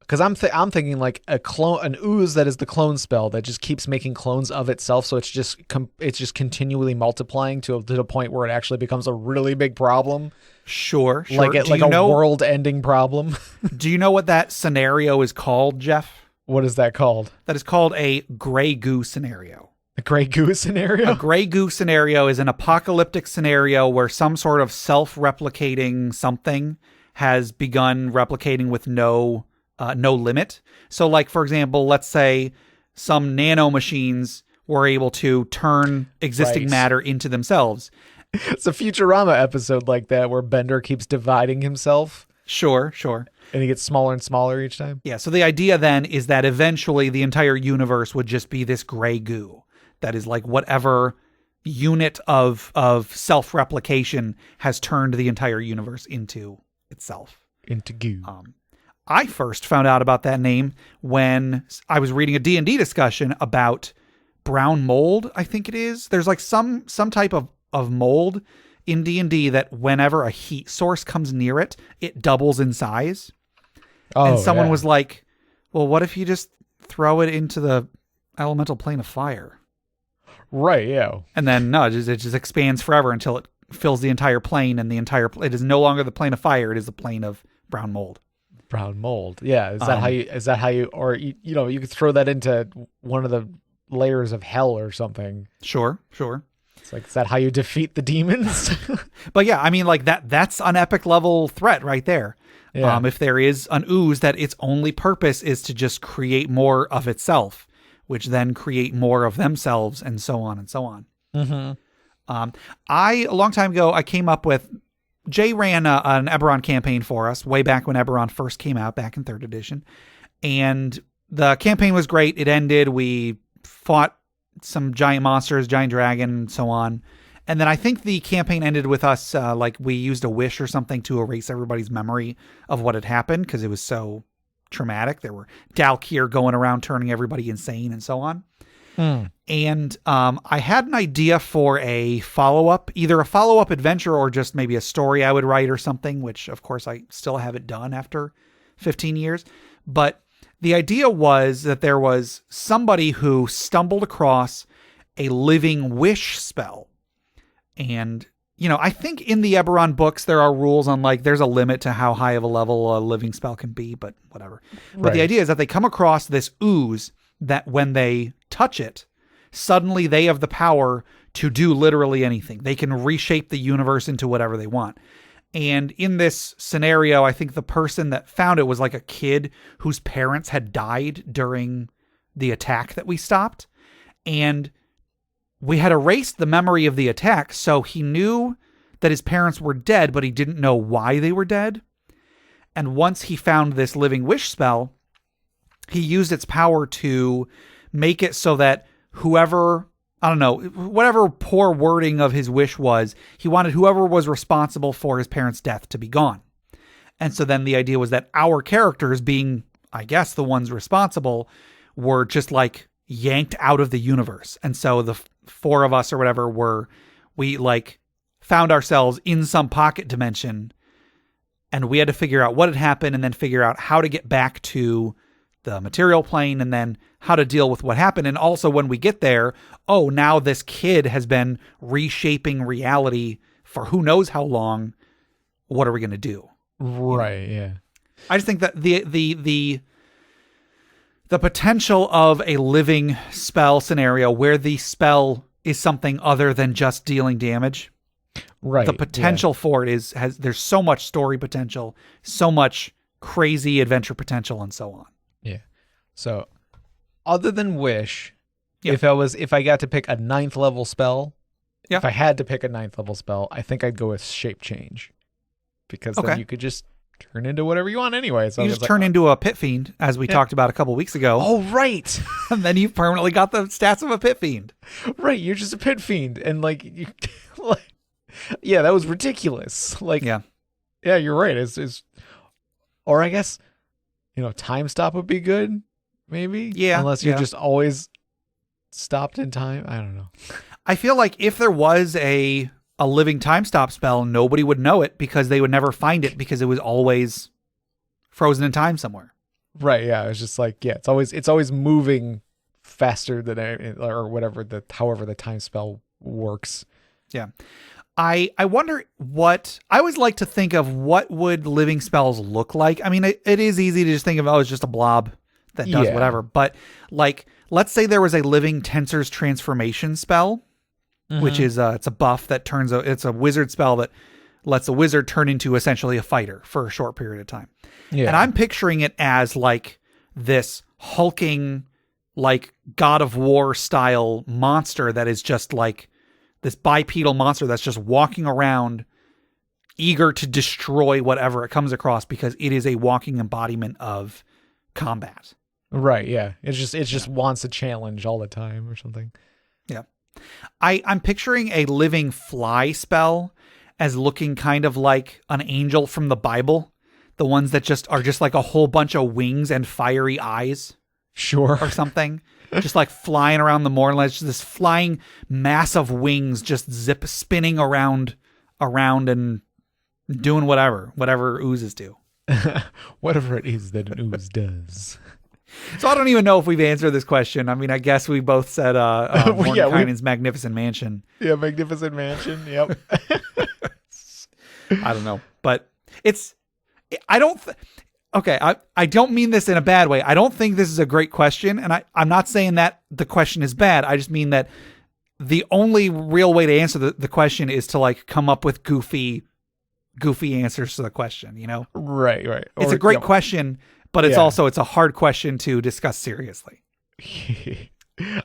because I'm thinking an ooze that is the clone spell that just keeps making clones of itself, so it's just continually multiplying to the point where it actually becomes a really big problem. Sure. Like a world-ending problem. Do you know what that scenario is called, Jeff? What is that called? That is called a gray goo scenario. A gray goo scenario? A gray goo scenario is an apocalyptic scenario where some sort of self-replicating something has begun replicating with no limit. So for example, let's say some nano machines were able to turn existing matter into themselves. It's a Futurama episode like that where Bender keeps dividing himself. Sure. And he gets smaller and smaller each time. Yeah, so the idea then is that eventually the entire universe would just be this gray goo that is whatever unit of self-replication has turned the entire universe into itself. Into goo. I first found out about that name when I was reading a D&D discussion about brown mold, I think it is. There's like some type of mold in D&D that whenever a heat source comes near it, it doubles in size. And someone was like, well, what if you just throw it into the elemental plane of fire? Right, yeah. And then, no, it just expands forever until it fills the entire plane, and it is no longer the plane of fire, it is the plane of brown mold. Brown mold. Yeah. Is that how you, or, you know, you could throw that into one of the layers of hell or something. Sure. It's like, is that how you defeat the demons? But yeah, I mean, like that's an epic level threat right there. Yeah. If there is an ooze that its only purpose is to just create more of itself, which then create more of themselves, and so on and so on. Mm-hmm. A long time ago, I came up with, Jay ran an Eberron campaign for us way back when Eberron first came out, back in 3rd edition. And the campaign was great. It ended. We fought some giant monsters, giant dragon, and so on. And then I think the campaign ended with us, like we used a wish or something to erase everybody's memory of what had happened because it was so traumatic. There were Dalkir going around turning everybody insane and so on. And I had an idea for a follow-up, either a follow-up adventure or just maybe a story I would write or something, which of course I still haven't done after 15 years. But the idea was that there was somebody who stumbled across a living wish spell. And, you know, I think in the Eberron books, there are rules on like, there's a limit to how high of a level a living spell can be, but whatever. But the idea is that they come across this ooze that when they touch it, suddenly they have the power to do literally anything. They can reshape the universe into whatever they want. And in this scenario, I think the person that found it was like a kid whose parents had died during the attack that we stopped. And we had erased the memory of the attack, so he knew that his parents were dead, but he didn't know why they were dead. And once he found this living wish spell, he used its power to make it so that whoever, I don't know, whatever poor wording of his wish was, he wanted whoever was responsible for his parents' death to be gone. And so then the idea was that our characters, being, I guess, the ones responsible, were just like yanked out of the universe. And so the 4 of us or whatever we like found ourselves in some pocket dimension, and we had to figure out what had happened and then figure out how to get back to the material plane and then how to deal with what happened. And also when we get there, oh, now this kid has been reshaping reality for who knows how long. What are we going to do? Right. Yeah. I just think that the potential of a living spell scenario where the spell is something other than just dealing damage. Right. The potential for it there's so much story potential, so much crazy adventure potential, and so on. Yeah. So other than wish, if I got to pick a 9th level spell, if I had to pick a 9th level spell, I think I'd go with shape change, because then you could just turn into whatever you want anyway. So you just turn into a pit fiend, as we talked about a couple weeks ago. Oh, right. And then you've permanently got the stats of a pit fiend. Right. You're just a pit fiend. And like, yeah, that was ridiculous. Like, yeah, you're right. It's or I guess, you know, time stop would be good, maybe. Yeah. Unless you're just always stopped in time. I don't know. I feel like if there was a living time stop spell, nobody would know it because they would never find it because it was always frozen in time somewhere. Right. Yeah. It's just like, it's always moving faster than, or whatever, however the time spell works. Yeah. I wonder what, I always like to think of what would living spells look like. I mean, it is easy to just think of, it's just a blob that does whatever. But like, let's say there was a living Tensor's transformation spell, which is it's a buff that it's a wizard spell that lets a wizard turn into essentially a fighter for a short period of time. Yeah. And I'm picturing it as like this hulking, like God of War style monster that is just like this bipedal monster that's just walking around eager to destroy whatever it comes across because it is a walking embodiment of combat. Right. Yeah. It just wants a challenge all the time or something. Yeah. I'm picturing a living fly spell as looking kind of like an angel from the Bible. The ones that just are just like a whole bunch of wings and fiery eyes. Sure. Or something. Just like flying around the moorland. Just this flying mass of wings just spinning around and doing whatever oozes do. Whatever it is that an ooze does. So I don't even know if we've answered this question. I mean, I guess we both said Mordenkainen's Magnificent Mansion. Yeah, Magnificent Mansion. Yep. I don't know. But I don't mean this in a bad way. I don't think this is a great question. And I'm not saying that the question is bad. I just mean that the only real way to answer the question is to like come up with goofy answers to the question, you know? Right. It's a great question, but it's a hard question to discuss seriously.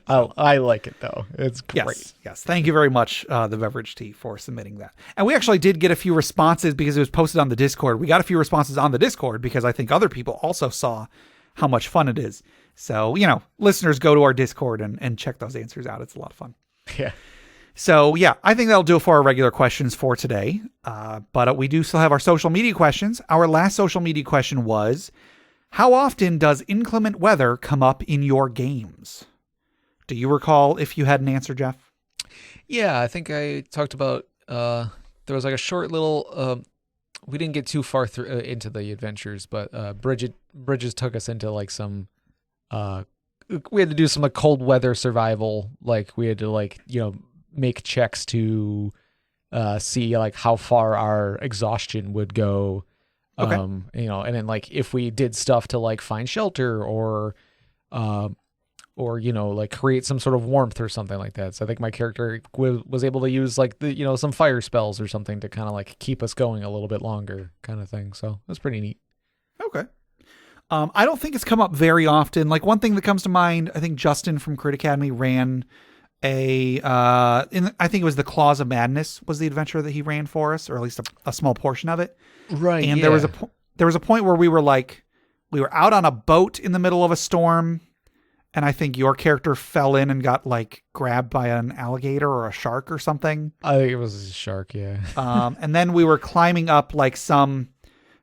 I like it though. It's great. Yes. Thank you very much, the Beverage Tea, for submitting that. And we actually did get a few responses because it was posted on the Discord. We got a few responses on the Discord because I think other people also saw how much fun it is. So, you know, listeners, go to our Discord and check those answers out. It's a lot of fun. Yeah. So, yeah, I think that'll do it for our regular questions for today. But we do still have our social media questions. Our last social media question was, how often does inclement weather come up in your games? Do you recall if you had an answer, Jeff? Yeah, I think I talked about, there was like a short little, we didn't get too far through into the adventures, but Bridges took us into like some, we had to do some like cold weather survival. Like we had to like, you know, make checks to see like how far our exhaustion would go. Okay. You know, and then like if we did stuff to like find shelter or you know, like create some sort of warmth or something like that. So I think my character was able to use like the, you know, some fire spells or something to kind of like keep us going a little bit longer kind of thing. So it was pretty neat. Okay. I don't think it's come up very often. Like one thing that comes to mind, I think Justin from Crit Academy ran I think it was the Claws of Madness was the adventure that he ran for us, or at least a small portion of it. Right. And there was a point where we were out on a boat in the middle of a storm, and I think your character fell in and got like grabbed by an alligator or a shark or something. I think it was a shark. Yeah. And then we were climbing up like some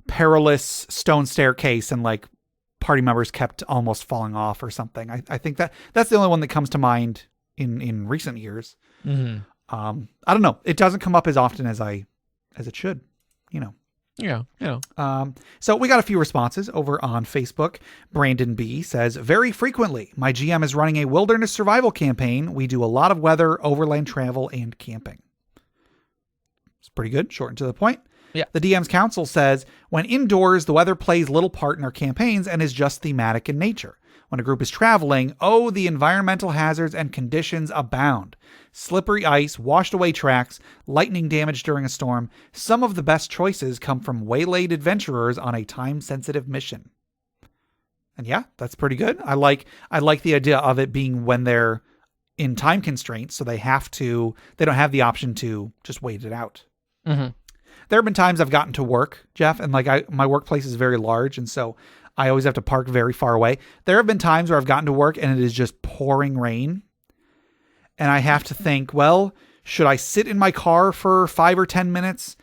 perilous stone staircase, and like party members kept almost falling off or something. I think that's the only one that comes to mind in recent years. Mm-hmm. I don't know. It doesn't come up as often as it should, you know. Yeah, you know. So we got a few responses over on Facebook. Brandon B says, very frequently, my GM is running a wilderness survival campaign. We do a lot of weather, overland travel, and camping. It's pretty good. Short and to the point. Yeah. The DM's Council says, when indoors, the weather plays little part in our campaigns and is just thematic in nature. When a group is traveling, the environmental hazards and conditions abound. Slippery ice, washed away tracks, lightning damage during a storm. Some of the best choices come from waylaid adventurers on a time-sensitive mission. And yeah, that's pretty good. I like the idea of it being when they're in time constraints, so they don't have the option to just wait it out. Mm-hmm. There have been times I've gotten to work, Jeff, and like my workplace is very large, and so I always have to park very far away. There have been times where I've gotten to work and it is just pouring rain. And I have to think, well, should I sit in my car for 5 or 10 minutes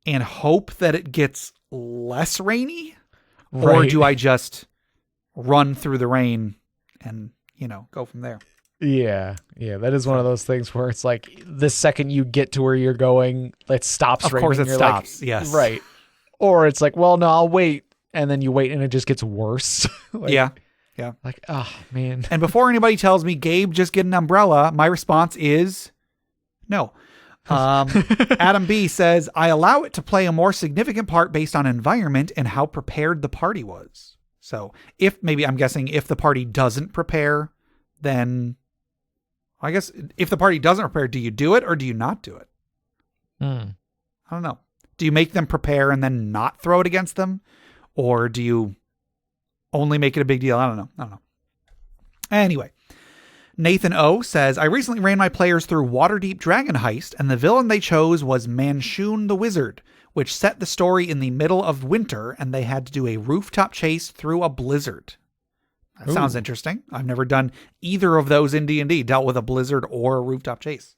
and hope that it gets less rainy? Right. Or do I just run through the rain and, you know, go from there? Yeah. Yeah. That is one of those things where it's like the second you get to where you're going, it stops raining. Of course it stops. Like, yes. Right. Or it's like, well, no, I'll wait. And then you wait and it just gets worse. Like, yeah. Like, oh, man. And before anybody tells me, Gabe, just get an umbrella, my response is no. Adam B says, I allow it to play a more significant part based on environment and how prepared the party was. So I'm guessing if the party doesn't prepare, then I guess if the party doesn't prepare, do you do it or do you not do it? I don't know. Do you make them prepare and then not throw it against them? Or do you only make it a big deal? I don't know. Anyway, Nathan O says, I recently ran my players through Waterdeep Dragon Heist, and the villain they chose was Manshoon the Wizard, which set the story in the middle of winter, and they had to do a rooftop chase through a blizzard. That sounds interesting. I've never done either of those in D&D, dealt with a blizzard or a rooftop chase.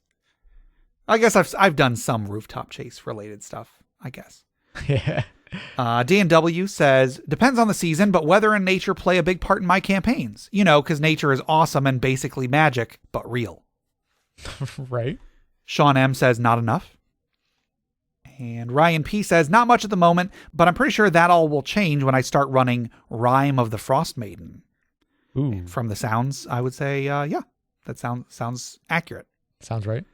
I guess I've done some rooftop chase related stuff, I guess. Yeah. D&W says, depends on the season, but weather and nature play a big part in my campaigns. Because nature is awesome and basically magic, but real. Right. Sean M says, not enough. And Ryan P says, not much at the moment, but I'm pretty sure that all will change when I start running Rime of the Frost Maiden. Ooh. From the sounds, I would say, yeah, that sounds accurate. Sounds right.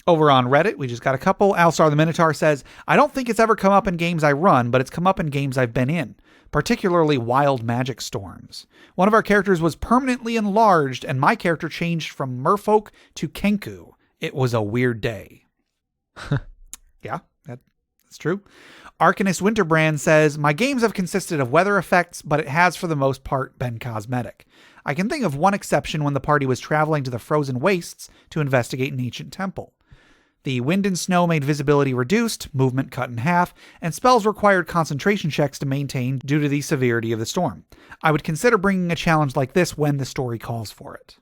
Over on Reddit, we just got a couple. Alstar the Minotaur says, I don't think it's ever come up in games I run, but it's come up in games I've been in, particularly Wild Magic Storms. One of our characters was permanently enlarged, and my character changed from merfolk to Kenku. It was a weird day. Yeah, that's true. Arcanist Winterbrand says, my games have consisted of weather effects, but it has for the most part been cosmetic. I can think of one exception when the party was traveling to the frozen wastes to investigate an ancient temple. The wind and snow made visibility reduced, movement cut in half, and spells required concentration checks to maintain due to the severity of the storm. I would consider bringing a challenge like this when the story calls for it.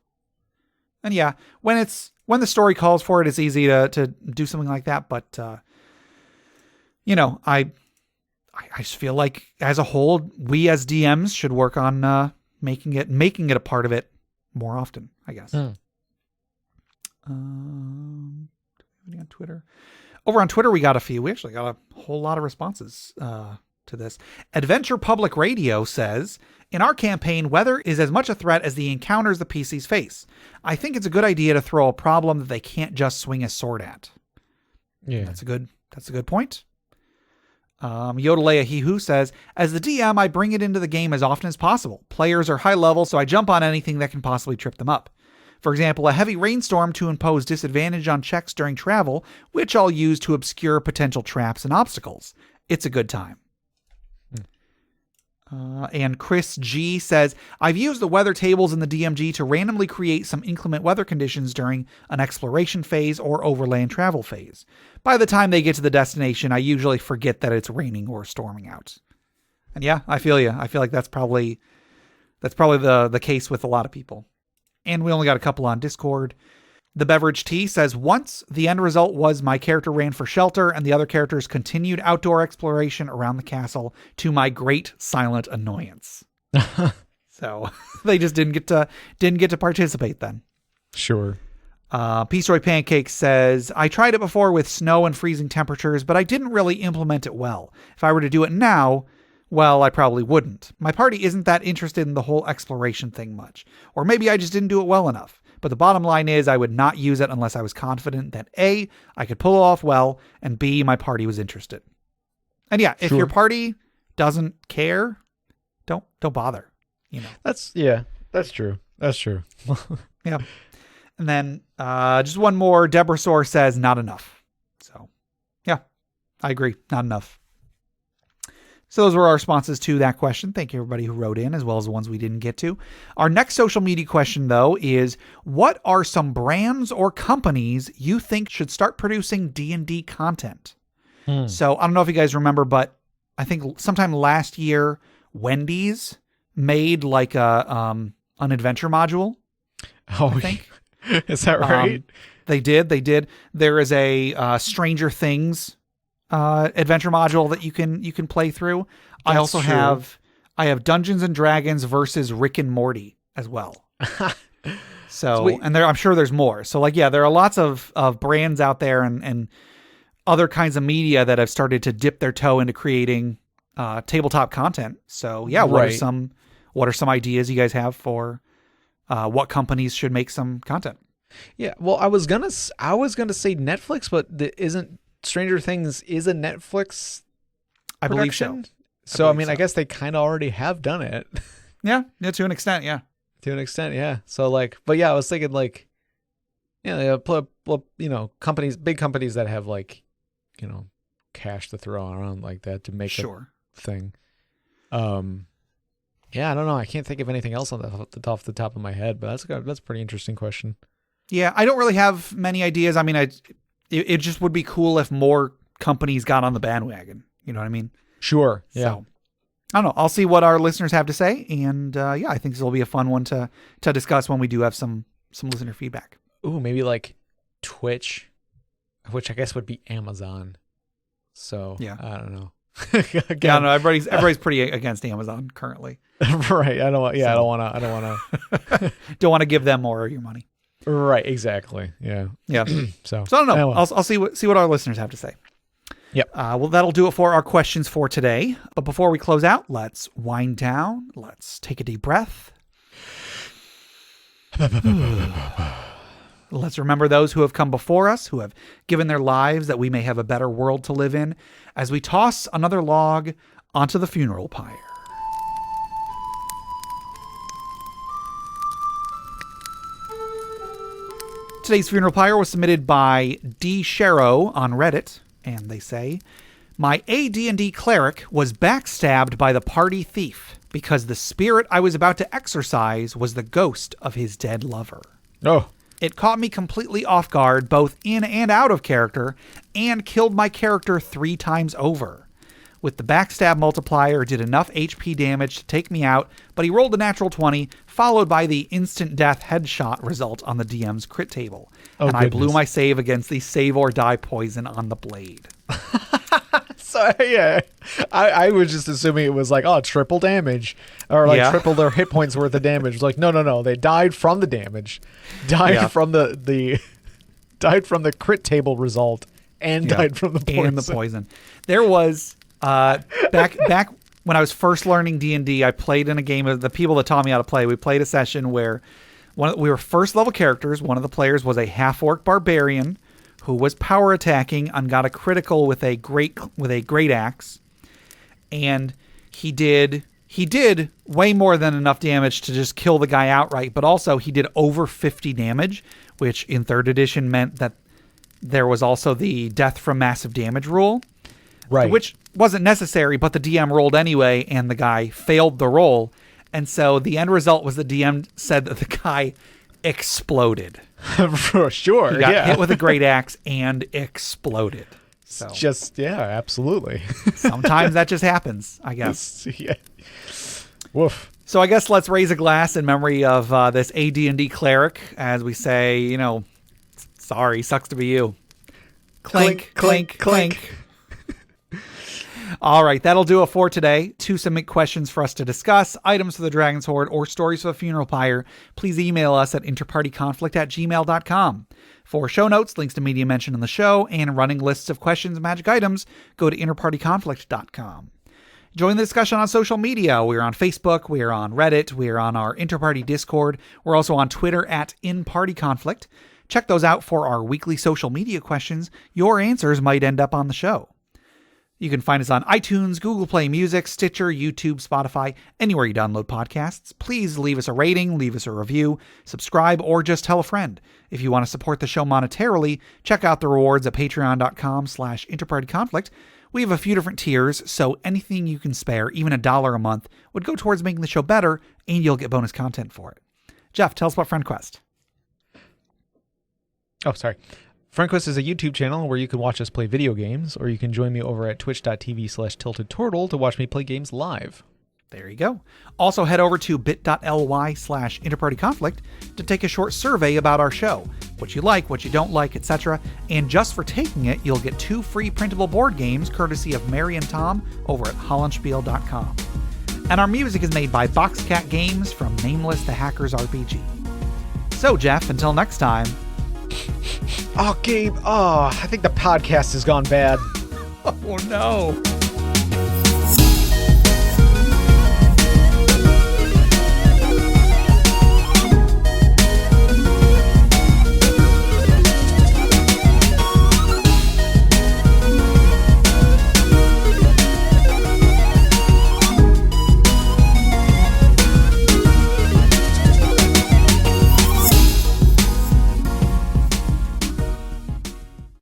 And yeah, when the story calls for it, it's easy to do something like that. But, I just feel like as a whole, we as DMs should work on making it a part of it more often, I guess. On Twitter. Over on Twitter, we got a few. We actually got a whole lot of responses to this. Adventure Public Radio says, in our campaign, weather is as much a threat as the encounters the PCs face. I think it's a good idea to throw a problem that they can't just swing a sword at. Yeah. That's a good point. Yodelea He Who says, as the DM, I bring it into the game as often as possible. Players are high level, so I jump on anything that can possibly trip them up. For example, a heavy rainstorm to impose disadvantage on checks during travel, which I'll use to obscure potential traps and obstacles. It's a good time. And Chris G says, I've used the weather tables in the DMG to randomly create some inclement weather conditions during an exploration phase or overland travel phase. By the time they get to the destination, I usually forget that it's raining or storming out. And yeah, I feel you. I feel like that's probably the case with a lot of people. And we only got a couple on Discord. The Beverage Tea says, once the end result was my character ran for shelter and the other characters continued outdoor exploration around the castle to my great silent annoyance. So they just didn't get to participate then. Sure. Peace Roy Pancake says, I tried it before with snow and freezing temperatures, but I didn't really implement it well. If I were to do it now, well, I probably wouldn't. My party isn't that interested in the whole exploration thing much. Or maybe I just didn't do it well enough. But the bottom line is I would not use it unless I was confident that A, I could pull it off well, and B, my party was interested. And yeah, if your party doesn't care, don't bother. That's true. That's true. Yeah. And then just one more. Deborah Soar says not enough. So yeah, I agree. Not enough. So those were our responses to that question. Thank you, everybody who wrote in, as well as the ones we didn't get to. Our next social media question, though, is what are some brands or companies you think should start producing D&D content? So I don't know if you guys remember, but I think sometime last year, Wendy's made like an adventure module. Oh, I think. Is that right? They did. There is a Stranger Things adventure module that you can play through. That's I also true. have Dungeons and Dragons versus Rick and Morty as well. So Sweet. and I'm sure there's more. So like, yeah, there are lots of brands out there and other kinds of media that have started to dip their toe into creating tabletop content. So yeah, what are some ideas you guys have for what companies should make some content? Yeah, well, I was gonna say Netflix, but isn't Stranger Things is a Netflix I believe production? so. So I mean, I guess they kind of already have done it. Yeah, to an extent, yeah. To an extent, yeah. So like, but yeah, I was thinking like, companies, big companies that have like, cash to throw around like that to make a thing. Yeah, I don't know. I can't think of anything else off the top of my head, but that's a pretty interesting question. Yeah, I don't really have many ideas. I mean, it just would be cool if more companies got on the bandwagon. You know what I mean? Sure. Yeah. So, I don't know. I'll see what our listeners have to say. And yeah, I think this will be a fun one to discuss when we do have some listener feedback. Ooh, maybe like Twitch, which I guess would be Amazon. So yeah, I don't know. Yeah, no, everybody's pretty against Amazon currently. Right. I don't want to don't want to give them more of your money. Right, exactly. Yeah. Yeah. So I don't know. Anyway. I'll see what our listeners have to say. Yep. Well, that'll do it for our questions for today. But before we close out, let's wind down. Let's take a deep breath. Let's remember those who have come before us, who have given their lives that we may have a better world to live in, as we toss another log onto the funeral pyre. Today's funeral pyre was submitted by D. Sharrow on Reddit, and they say, "My AD&D cleric was backstabbed by the party thief because the spirit I was about to exorcise was the ghost of his dead lover. Oh. It caught me completely off guard, both in and out of character, and killed my character 3 times over. With the backstab multiplier, did enough HP damage to take me out, but he rolled a natural 20, followed by the instant death headshot result on the DM's crit table. Oh, and goodness. I blew my save against the save or die poison on the blade." So yeah, I was just assuming it was like, oh, triple damage, or like triple their hit points worth of damage. Like, no, they died from the damage, from the died from the crit table result, and died from the poison. And the poison. There was back when I was first learning D&D, I played in a game of the people that taught me how to play. We played a session where we were first level characters. One of the players was a half-orc barbarian who was power attacking and got a critical with a great axe, and he did way more than enough damage to just kill the guy outright. But also he did over 50 damage, which in 3rd edition meant that there was also the death from massive damage rule, right? Which wasn't necessary, but the DM rolled anyway, and the guy failed the roll, and so the end result was the DM said that the guy exploded. For sure. He got hit with a great axe and exploded. So absolutely. Sometimes that just happens, I guess. Yeah. Woof. So I guess let's raise a glass in memory of this AD&D cleric as we say, sorry, sucks to be you. Clink, clink, clink. All right, that'll do it for today. To submit questions for us to discuss, items for the Dragon's Hoard, or stories for the funeral pyre, please email us at interpartyconflict@gmail.com. For show notes, links to media mentioned in the show, and running lists of questions and magic items, go to interpartyconflict.com. Join the discussion on social media. We're on Facebook, we're on Reddit, we're on our Interparty Discord. We're also on Twitter at InPartyConflict. Check those out for our weekly social media questions. Your answers might end up on the show. You can find us on iTunes, Google Play Music, Stitcher, YouTube, Spotify, anywhere you download podcasts. Please leave us a rating, leave us a review, subscribe, or just tell a friend. If you want to support the show monetarily, check out the rewards at patreon.com/interpartyconflict. We have a few different tiers, so anything you can spare, even $1 a month, would go towards making the show better, and you'll get bonus content for it. Jeff, tell us about FriendQuest. Oh, sorry. FriendQuest is a YouTube channel where you can watch us play video games, or you can join me over at twitch.tv/tiltedturtle to watch me play games live. There you go. Also head over to bit.ly/interpartyconflict to take a short survey about our show, what you like, what you don't like, etc. And just for taking it, you'll get 2 free printable board games courtesy of Mary and Tom over at hollandspiel.com. And our music is made by Boxcat Games from Nameless the Hackers RPG. So Jeff, until next time. Oh, Gabe. Oh, I think the podcast has gone bad. Oh, no.